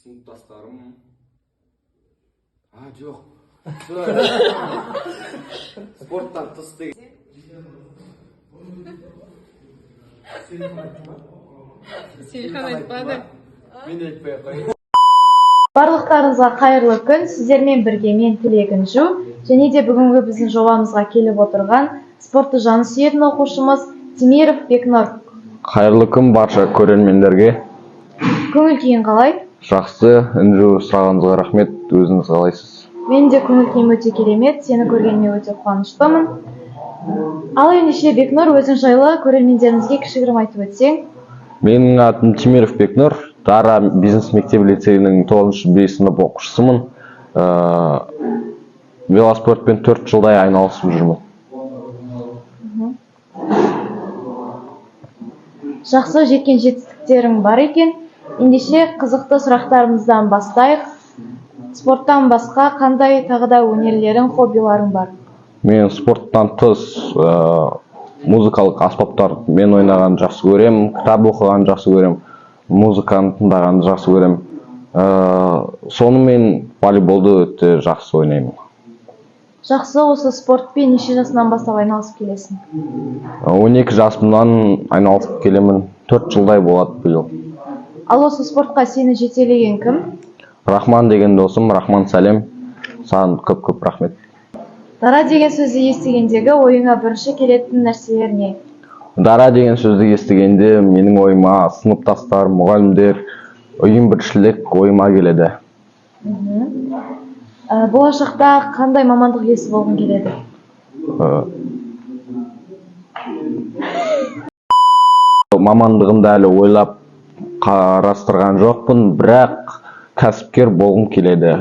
Sınıftaşlarım. Yok. Sporttan tыс değil. Сейхан айтпады. Мен айтпай қойайын. Барлықтарыңызға қайырлы күн. Сіздермен бірге мен Тілегін Жу және де бүгінгі біздің жобамызға келіп отырған спортты жаны сүйетін оқушымыз Темиров Бекнұр. Қайырлы күн барша көрермендерге. Көңіл күйің қалай? Жақсы, Інжу сұрағаныңызға рахмет. Өзіңіз қалайсыз? Мен де көңіл күйім өте керемет. Сені көргеніме өте қуаныштымын. Ал ендеше Бекнұр, өзің жайлы көрермендерімізге кішігірім айтып өтсең. Менің атым Темиров Бекнұр. Дара бизнес мектебі лицейінің 9-б сынып оқушысымын. Велоспортпен 4 жылдай айналысып жүрмін. Жақсы, жеткен жетістіктерің бар екен. Ендеше қызықты сұрақтарымыздан бастайық. Спорттан басқа қандай тағы да өнерлерің, хоббиларың бар? Мен спорттан тыс музыкалық аспаптар мен ойнаған жақсы көрем, кітап оқыған жақсы көрем, музыканы тыңдағанды жақсы көрем. Сонымен волейболды өте жақсы ойнаймын. Жақсы, осы спортпен неше жасынан бастап айналысып келесің? 12 жасымнан айналысып келемін. 4 жылдай болады биыл. Ал осы спортқа сені жетелеген кім? Рахман деген досым, Рахман сәлем. Саған көп рахмет. Дара деген сөзді естігендегі ойыңа бірінші келетін нәрселер не? Дара деген сөзді естігенде менің ойыма сыныптастар, мұғалімдер, ұйым біршілік ойыма келеді. Болашақта қандай мамандық иесі болғың келеді? Мамандығымды әлі ойлап қарастырған жоқпын, бірақ кәсіпкер болғым келеді.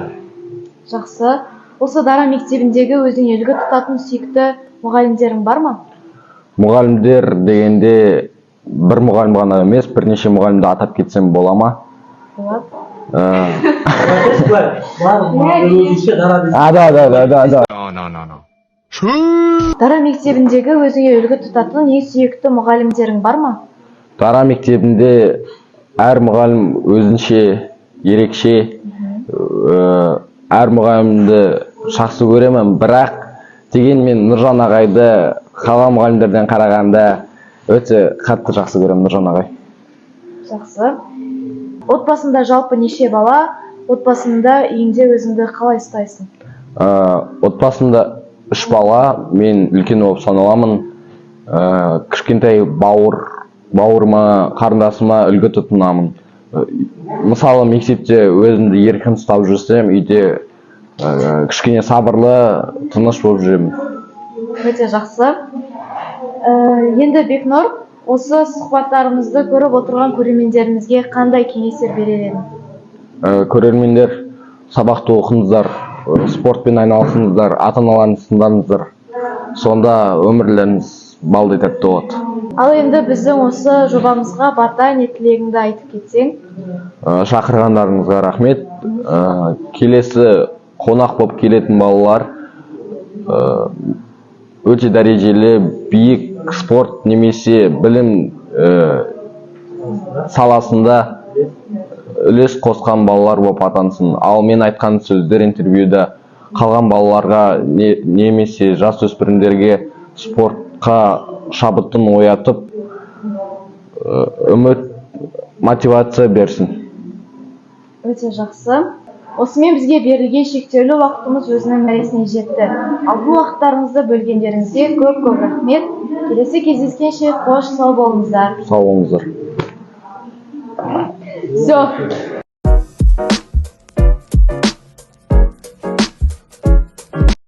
Жақсы. Осы Дара мектебіндегі өзіңе үлгі тұтатын сүйікті мұғалімдерің бар ма? Мұғалімдер дегенде бір мұғалім ғана емес, бірнеше мұғалімді атап кетсем бола ма? Болады. Дара мектебіндегі өзіңе үлгі тұтатын ең сүйікті мұғалімдерің бар ма? Дара мектебінде әр мұғалім өзінше ерекше, әр мұғалімді жақсы көремін, бірақ дегенмен Нұржан ағайды қалған мұғалімдерден қарағанда өте қатты жақсы көремін Нұржан ағай. Жақсы. Отбасында жалпы неше бала? Отбасында үйіңде өзіңді қалай ұстайсың? Отбасында 3 бала, мен үлкен болып саналамын. Кішкентай бауырыма, қарындасыма үлгі тұтынамын. Мысалы, мектепте өзімді еркін ұстап жүрсем, үйде кішкене сабырлы, тыныш болып жүремін. Өте жақсы. Енді Бекнұр, осы сұхбаттарымызды көріп отырған көрермендерімізге қандай кеңестер берер едің? Көрермендер, сабақты оқыңыздар, спортпен айналысыңыздар, ата-аналарыңызды тыңдаңыздар. Сонда өмірлеріңіз балдай тәтті болады. Ал енді біздің осы жобамызға бата тілегіңді айтып кетсең? Шақырғандарыңызға рахмет. Келесі қонақ болып келетін балалар өте дәрежелі, биік спорт немесе білім саласында үлес қосқан балалар болып атансын. Ал мен айтқан сөздер интервьюда қалған балаларға немесе жасөспірімдерге спортқа шабытын оятып, үміт, мотивация берсін. Өте жақсы. Осымен бізге берілген шектеулі уақытымыз өзінің мәресіне жетті. Ал бұл уақыттарыңызды бөлгендеріңізге көп рахмет. Келесі кездескенше қош, сау болыңыздар. Сау болыңыздар. Все.